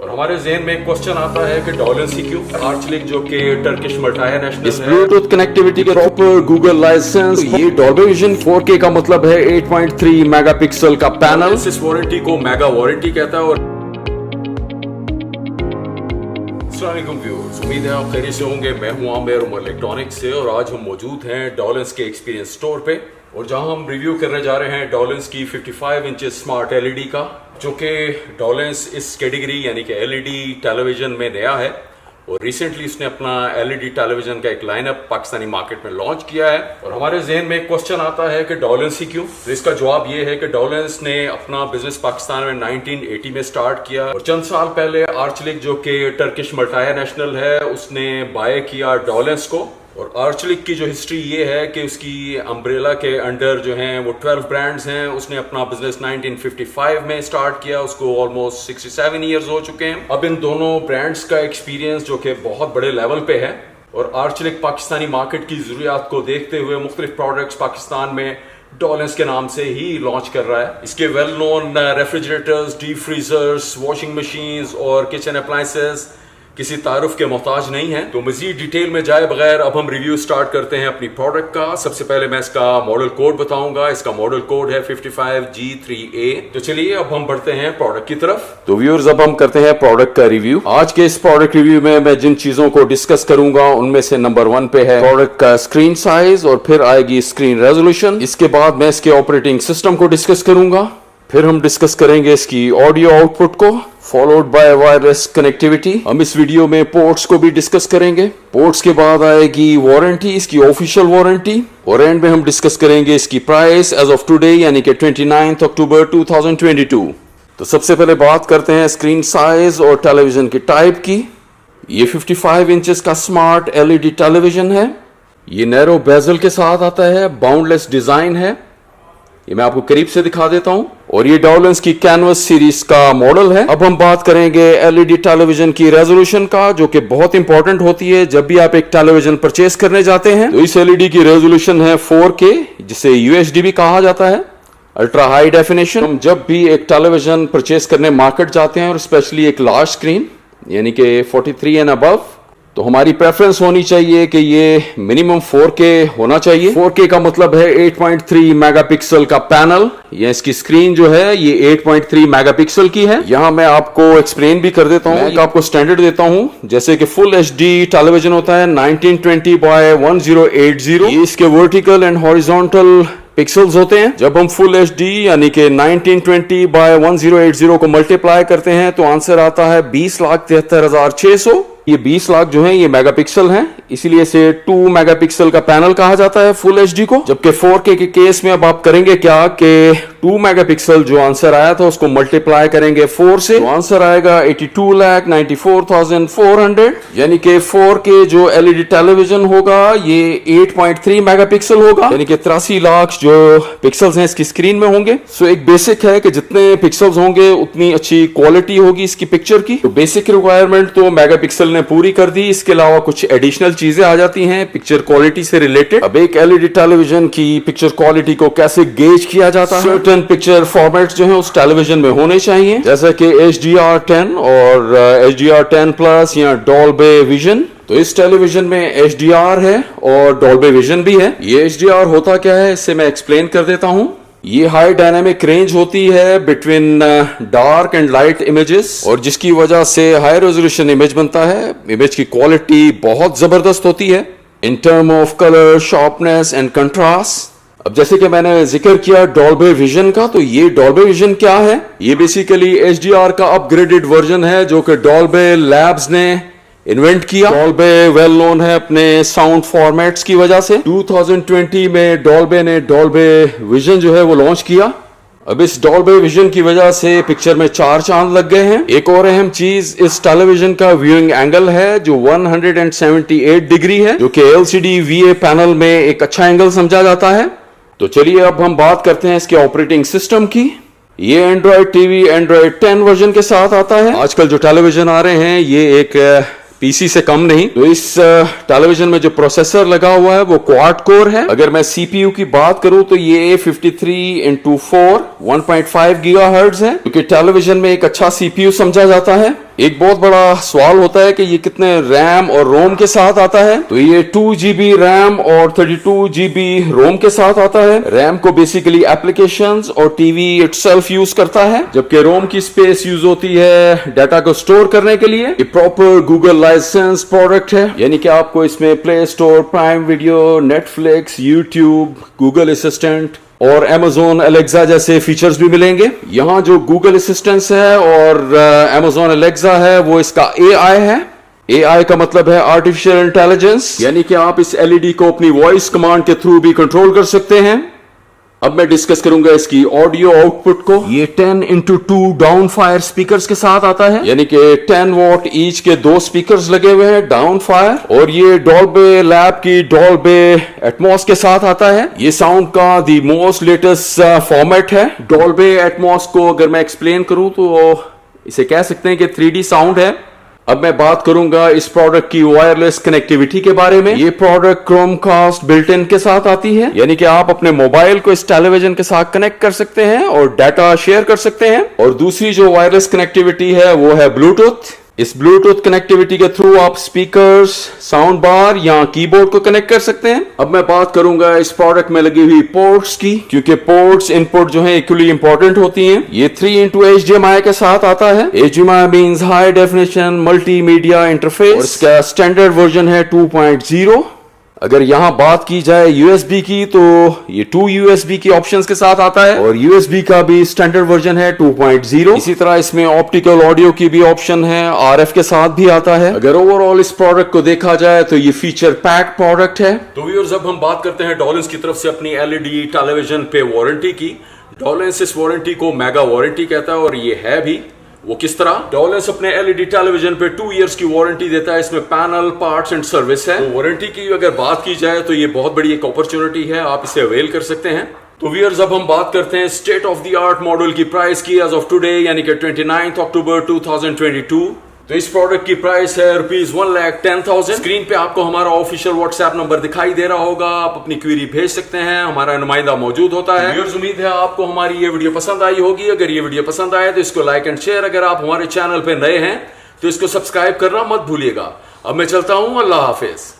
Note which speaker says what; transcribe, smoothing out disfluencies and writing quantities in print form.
Speaker 1: और हमारे ज़हन में एक क्वेश्चन आता है कि डॉलेंस ही क्यों? आर्चलिक जो कि टर्किश मल्टीनेशनल
Speaker 2: इस ब्लूटूथ कनेक्टिविटी के प्रॉपर गूगल लाइसेंस, ये डॉल्बी विजन 4K का मतलब है 8.3 मेगापिक्सल का पैनल।
Speaker 1: इस वारंटी को मेगा वारंटी कहता है। और अस्सलामुअलैकुम व्यूअर्स, उम्मीद है आप खैरियत से होंगे। मैं हूं आमिर इलेक्ट्रॉनिक्स से और आज हम मौजूद हैं डॉलेंस के एक्सपीरियंस स्टोर पे, और जहां हम रिव्यू करने जा रहे हैं डॉलेंस की 55 इंचेस स्मार्ट एलईडी का, जो कि डॉलेंस इस कैटेगरी यानी कि एलईडी टेलीविजन में नया है। और रिसेंटली उसने अपना एलईडी टेलीविजन का एक लाइनअप पाकिस्तानी मार्केट में लॉन्च किया है। और हमारे जहन में एक क्वेश्चन आता है कि डॉलेंस ही क्यों? तो इसका जवाब ये है कि डॉलेंस ने अपना बिजनेस पाकिस्तान में 1980 में स्टार्ट किया, और चंद साल पहले आर्चलिक जो कि टर्किश मल्टीनेशनल है उसने बाय किया डॉलेंस को। और आर्चलिक की जो हिस्ट्री ये है कि उसकी अम्ब्रेला के अंडर जो हैं वो 12 ब्रांड्स हैं। उसने अपना बिजनेस 1955 में स्टार्ट किया, उसको ऑलमोस्ट 67 ईयर्स हो चुके हैं। अब इन दोनों ब्रांड्स का एक्सपीरियंस जो कि बहुत बड़े लेवल पे है, और आर्चलिक पाकिस्तानी मार्केट की जरूरियात को देखते हुए मुख्तलिफ प्रोडक्ट्स पाकिस्तान में डॉलेंस के नाम से ही लॉन्च कर रहा है। इसके well known refrigerators, deep freezers, washing machines और किचन अप्लायंसेस किसी तारुफ के मोहताज नहीं है। तो मजीद डिटेल में जाए बगैर अब हम रिव्यू स्टार्ट करते हैं अपनी प्रोडक्ट का। सबसे पहले मैं इसका मॉडल कोड बताऊंगा। इसका मॉडल कोड है 55G3A। तो चलिए अब हम बढ़ते हैं प्रोडक्ट की तरफ।
Speaker 2: तो व्यूअर्स, अब हम करते हैं प्रोडक्ट का रिव्यू। आज के इस प्रोडक्ट रिव्यू में मैं जिन चीजों को डिस्कस करूंगा उनमें से नंबर 1 पे है प्रोडक्ट का स्क्रीन साइज, और फिर आएगी स्क्रीन रेजोल्यूशन। इसके बाद मैं इसके ऑपरेटिंग सिस्टम को डिस्कस करूंगा। फिर हम डिस्कस करेंगे इसकी ऑडियो आउटपुट को, फॉलोड बाय वायरलेस कनेक्टिविटी। हम इस वीडियो में पोर्ट्स को भी डिस्कस करेंगे। पोर्ट्स के बाद आएगी वारंटी, इसकी ऑफिशियल वारंटी, और एंड में हम डिस्कस करेंगे इसकी प्राइस एज ऑफ टुडे यानी कि 29 अक्टूबर 2022। तो सबसे पहले बात करते हैं स्क्रीन साइज और टेलीविजन की टाइप की। ये 55 इंचेस का स्मार्ट एलईडी टेलीविजन है। ये नैरो बेजल के साथ आता है, बाउंडलेस डिजाइन है। ये मैं आपको करीब से दिखा देता हूं। और ये डॉलेंस की कैनवस सीरीज का मॉडल है। अब हम बात करेंगे एलईडी टेलीविजन की रेजोल्यूशन का, जो कि बहुत इंपॉर्टेंट होती है जब भी आप एक टेलीविजन परचेस करने जाते हैं। तो इस एलईडी की रेजोल्यूशन है 4K, जिसे UHD भी कहा जाता है, अल्ट्रा हाई डेफिनेशन। हम जब भी एक टेलीविजन परचेस करने मार्केट जाते हैं, और स्पेशली एक लार्ज स्क्रीन यानी कि 43 एंड अबव, तो हमारी प्रेफरेंस होनी चाहिए कि ये मिनिमम 4K होना चाहिए। 4K का मतलब है 8.3 मेगापिक्सल का पैनल। ये इसकी स्क्रीन जो है ये 8.3 मेगापिक्सल की है। यहाँ मैं आपको एक्सप्लेन भी कर देता हूँ, मैं आपको स्टैंडर्ड देता हूँ। जैसे कि फुल HD टेलीविजन होता है 1920 बाय 1080, ये इसके वर्टिकल एंड हॉरिजॉन्टल पिक्सल्स होते हैं। जब हम फुल HD यानी कि 1920 बाय 1080 को मल्टीप्लाई करते हैं तो आंसर आता है 20,73,600। ये 20 लाख जो है ये मेगापिक्सल हैं, इसीलिए इसे 2 मेगापिक्सल का पैनल कहा जाता है फुल HD को। जबकि 4K के केस में अब आप करेंगे क्या कि 2 मेगापिक्सल जो आंसर आया था उसको मल्टीप्लाई करेंगे 4 से, तो आंसर आएगा 82,94,400। यानी कि 4K जो एलईडी टेलीविजन होगा ये 8.3 मेगापिक्सल होगा, यानी कि 83 लाख जो पिक्सल्स हैं इसकी स्क्रीन में होंगे। सो एक बेसिक है कि जितने पिक्सल्स होंगे उतनी अच्छी क्वालिटी होगी इसकी पिक्चर की। तो बेसिक रिक्वायरमेंट तो मेगापिक्सल ने पूरी कर दी। इसके अलावा कुछ एडिशनल चीजें आ जाती हैं पिक्चर क्वालिटी से रिलेटेड। अब एक एलईडी टेलीविजन की पिक्चर क्वालिटी को कैसे गेज किया जाता है? सर्टेन पिक्चर फॉर्मेट्स जो हैं उस टेलीविजन में होने चाहिए, जैसे कि HDR10 और HDR10 प्लस या डॉल्बी विजन। तो इस टेलीविजन में HDR है और डॉल्बी विजन भी है। ये HDR होता क्या है इससे मैं एक्सप्लेन कर देता हूं। ये हाई डायनामिक रेंज होती है between dark and light images, और जिसकी वजह से हाई रेजोल्यूशन इमेज बनता है। इमेज की क्वालिटी बहुत जबरदस्त होती है in term of colour, sharpness and contrast. अब जैसे कि मैंने जिक्र किया डॉल्बी विजन का, तो ये डॉल्बी विजन क्या है? ये बेसिकली HDR का अपग्रेडेड वर्जन है जो कि डॉल्बी लैब्स ने इन्वेंट किया। डॉल्बी वेल नोन है अपने साउंड फॉर्मेट्स की वजह से। 2020 में डॉल्बी ने डॉल्बी विजन जो है वो लॉन्च किया। अब इस डॉल्बी विजन की वजह से पिक्चर में 4 चांद लग गए हैं। एक और अहम चीज इस टेलीविजन का व्यूइंग एंगल है जो 178 डिग्री है, जो कि LCD VA पैनल में एक अच्छा एंगल समझा जाता है। तो चलिए अब हम बात करते हैं इसके ऑपरेटिंग सिस्टम की। ये एंड्रॉइड टीवी एंड्रॉइड 10 वर्जन के साथ आता है। आजकल जो टेलीविजन आ रहे हैं ये एक पीसी से कम नहीं। तो इस टेलीविजन में जो प्रोसेसर लगा हुआ है वो क्वाड कोर है। अगर मैं सीपीयू की बात करूं तो ये 53x4 1.5 गीगाहर्ट्ज है, क्योंकि टेलीविजन में एक अच्छा सीपीयू समझा जाता है। एक बहुत बड़ा सवाल होता है कि ये कितने रैम और रोम के साथ आता है। तो ये 2 GB रैम और 32 GB रोम के साथ आता है। रैम को बेसिकली एप्लीकेशंस और टीवी इटसेल्फ यूज करता है, जबकि रोम की स्पेस यूज होती है डाटा को स्टोर करने के लिए। ये प्रॉपर गूगल लाइसेंस प्रोडक्ट है, यानी कि आपको इसमें play store, prime video, Netflix, YouTube, Google assistant और Amazon Alexa जैसे फीचर्स भी मिलेंगे। यहाँ जो गूगल असिस्टेंट है और Amazon Alexa है वो इसका AI है। AI का मतलब है आर्टिफिशियल इंटेलिजेंस, यानी कि आप इस LED को अपनी वॉइस कमांड के थ्रू भी कंट्रोल कर सकते हैं। अब मैं डिस्कस करूंगा इसकी ऑडियो आउटपुट को। ये 10x2 डाउन फायर स्पीकर्स के साथ आता है, यानी कि 10 वॉट ईच के 2 स्पीकर्स लगे हुए हैं डाउन फायर। और ये डॉल्बे लैब की डॉल्बे एटमॉस के साथ आता है। ये साउंड का दी मोस्ट लेटेस्ट फॉर्मेट है। डॉल्बे एटमॉस को अगर मैं एक्सप्लेन करूं तो इसे कह सकते हैं कि 3D साउंड है। अब मैं बात करूंगा इस प्रोडक्ट की वायरलेस कनेक्टिविटी के बारे में। ये प्रोडक्ट क्रोमकास्ट बिल्ट इन के साथ आती है, यानी कि आप अपने मोबाइल को इस टेलीविजन के साथ कनेक्ट कर सकते हैं और डाटा शेयर कर सकते हैं। और दूसरी जो वायरलेस कनेक्टिविटी है वो है ब्लूटूथ। इस ब्लूटूथ कनेक्टिविटी के थ्रू आप स्पीकर्स, साउंड बार या कीबोर्ड को कनेक्ट कर सकते हैं। अब मैं बात करूंगा इस प्रोडक्ट में लगी हुई पोर्ट्स की, क्योंकि पोर्ट्स इनपुट जो है इक्वली इंपॉर्टेंट होती हैं। ये 3x HDMI के साथ आता है। HDMI means high definition multimedia interface और इसका स्टैंडर्ड वर्जन है 2.0। अगर यहाँ बात की जाए USB की तो ये 2 USB की ऑप्शंस के साथ आता है और USB का भी स्टैंडर्ड वर्जन है 2.0। इसी तरह इसमें ऑप्टिकल ऑडियो की भी ऑप्शन है, RF के साथ भी आता है। अगर ओवरऑल इस प्रोडक्ट को देखा जाए तो ये फीचर पैक प्रोडक्ट है।
Speaker 1: तो व्यूअर्स, अब हम बात करते हैं डॉलेंस की तरफ से अपनी LED टेलीविजन पे वारंटी की। डॉलेंस इस वारंटी को मेगा वारंटी कहता है और ये है भी। वो किस तरह? डॉलेंस अपने LED टेलीविजन पे 2 इयर्स की वारंटी देता है। इसमें पैनल, पार्ट्स एंड सर्विस है। तो वारंटी की अगर बात की जाए तो ये बहुत बड़ी एक अपॉर्चुनिटी है, आप इसे अवेल कर सकते हैं। तो व्यूअर्स, अब हम बात करते हैं state of the art model की प्राइस की एज ऑफ टुडे, यानी कि 29 अक्टूबर 2022। तो इस प्रोडक्ट की प्राइस है ₹1,10,000। स्क्रीन पे आपको हमारा ऑफिशियल व्हाट्सएप नंबर दिखाई दे रहा होगा, आप अपनी क्वेरी भेज सकते हैं, हमारा नुमाइंदा मौजूद होता है। व्यूअर्स, उम्मीद है आपको हमारी ये वीडियो पसंद आई होगी। अगर ये वीडियो पसंद आए तो इसको लाइक एंड शेयर, अगर आप हमारे चैनल पे नए हैं तो इसको सब्सक्राइब करना मत भूलिएगा। अब मैं चलता हूं, अल्लाह हाफिज।